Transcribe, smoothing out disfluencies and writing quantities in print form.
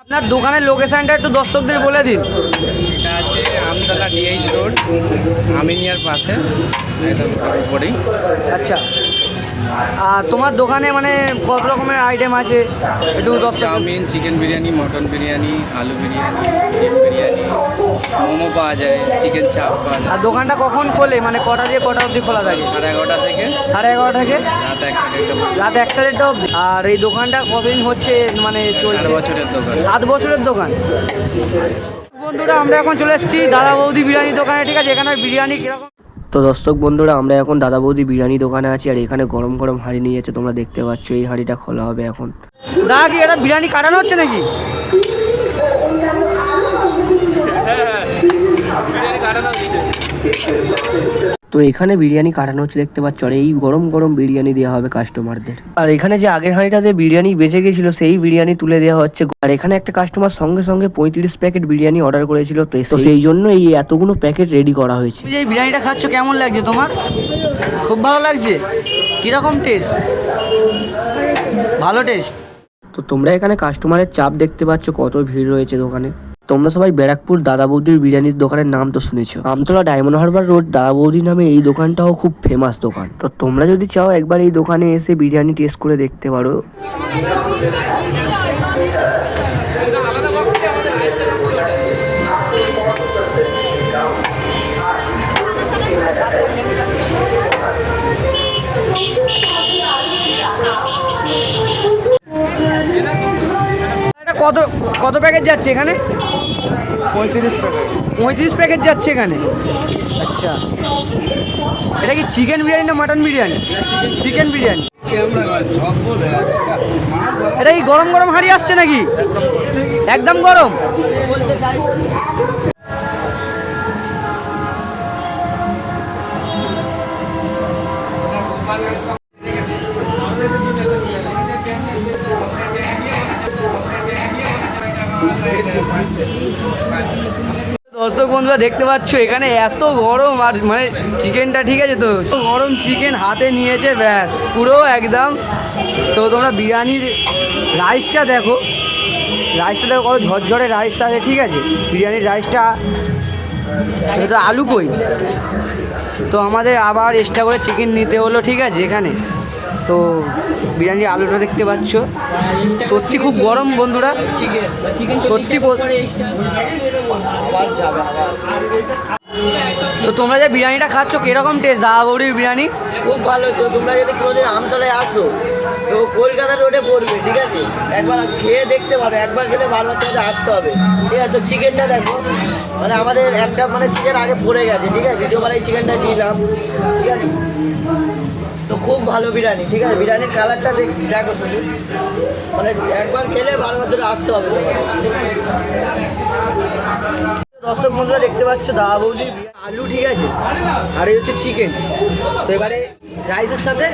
আপনার দোকানের লোকেশনটা একটু দর্শকদের বলে দিন। এটা আছে আমতলা ডিএইচ রোড, আমিনিয়ার পাশে, একদম তার উপরেই। আচ্ছা, আর তোমার দোকানে মানে কত রকমের আইটেম আছে একটু chowmein, chicken biryani, mutton biryani, আলু বিরিয়ানি, ডিম বিরিয়ানি, মোমো পাওয়া যায়, চিকেন চাপ পাওয়া যায়। আর দোকানটা কখন খোলে, মানে কটা দিয়ে কটা অবধি খোলা থাকে? 11:30 থেকে 11:30 থেকে রাত 1টা রাত 1টা অবধি। আর এই দোকানটা কতদিন হচ্ছে মানে চলছে? 7 বছরের দোকান। 7 বছরের দোকান। বন্ধুরা আমরা এখন চলে এসেছি দাদা বৌদি বিরিয়ানি দোকানে, ঠিক আছে? এখানে বিরিয়ানি কিরকম। তো দর্শক বন্ধুরা আমরা এখন দাদা বৌদি বিরিয়ানি দোকানে আছি, আর এখানে গরম গরম হাঁড়ি নিয়েছে, তোমরা দেখতে পাচ্ছ। এই হাঁড়িটা খোলা হবে এখন। দাদা কি এটা বিরিয়ানি কাটানো হচ্ছে নাকি? তো এখানে বিরিয়ানি কাটানো হচ্ছে দেখতে পাচ্ছ, আর এই গরম গরম বিরিয়ানি দেওয়া হবে কাস্টমারদের। আর এখানে যে আগের হাঁড়িটাতে বিরিয়ানি বেঁচে গেছিল সেই বিরিয়ানি তুলে দেওয়া হচ্ছে। আর এখানে একটা কাস্টমার সঙ্গে সঙ্গে 35 প্যাকেট বিরিয়ানি অর্ডার করেছিল, তো সেই জন্য এই এতগুলো প্যাকেট রেডি করা হয়েছে। এই বিরিয়ানিটা খাচ্ছ কেমন লাগছে তোমার? খুব ভালো লাগছে। কিরকম টেস্ট? ভালো টেস্ট। তো তোমরা এখানে কাস্টমারের চাপ দেখতে পাচ্ছ, কত ভিড় রয়েছে দোকানে। তোমরা সবাই ব্যারাকপুর দাদা বৌদির বিরিয়ানির দোকানের নাম তো শুনেছো। আমতলা ডায়মন্ড হারবার রোড দাদা বৌদি নামে এই দোকানটাও খুব ফেমাস দোকান। তো তোমরা যদি চাও একবার এই দোকানে এসে বিরিয়ানি টেস্ট করে দেখতে পারো। কত কত প্যাকেট যাচ্ছে এখানে? 35 প্যাকেট যাচ্ছে এখানে। আচ্ছা, এটা কি চিকেন বিরিয়ানি না মাটন বিরিয়ানি? চিকেন বিরিয়ানি। এটা কি গরম গরম হাঁড়ি আসছে নাকি? একদম গরম। দর্শক বন্ধুরা দেখতে পাচ্ছ এখানে এত গরম, আর মানে চিকেনটা ঠিক আছে তো গরম চিকেন হাতে নিয়েছে, ব্যাস পুরো একদম। তো তোমরা বিরিয়ানির রাইসটা দেখো, কত ঝরঝরে রাইস আছে, ঠিক আছে? বিরিয়ানির রাইসটা এটা আলু কই। তো আমাদের আবার এক্সট্রা করে চিকেন নিতে হলো, ঠিক আছে? এখানে তো বিরিয়ানির আলুটা দেখতে পাচ্ছ, সত্যি খুব গরম বন্ধুরা, সত্যি। তো তোমরা যে বিরিয়ানিটা খাচ্ছ কিরকম টেস্ট দাদা বৌদির বিরিয়ানি? খুব ভালো। তো তোমরা যদি কোনোদিন আমতলায় আসো তো কলকাতা রোডে পড়বে, ঠিক আছে? একবার খেয়ে দেখতে পারো, একবার খেলে ভালো তোমাদের আসতে হবে, ঠিক আছে? তো চিকেনটা দেখো, মানে আমাদের একটা মানে চিকেন আগে পড়ে গেছে, ঠিক আছে? দ্বিতীয়বার এই চিকেনটা নিলাম, ঠিক আছে? তো খুব ভালো বিরিয়ানি, ঠিক আছে? বিরিয়ানির কালারটা দেখো শুধু, মানে একবার খেলে বারবার ধরে আসতে হবে। দর্শক বন্ধুরা দেখতে পাচ্ছ দাদা বৌদির আলু, ঠিক আছে? আর এই হচ্ছে চিকেন। তো এবারে রাইসের সাথে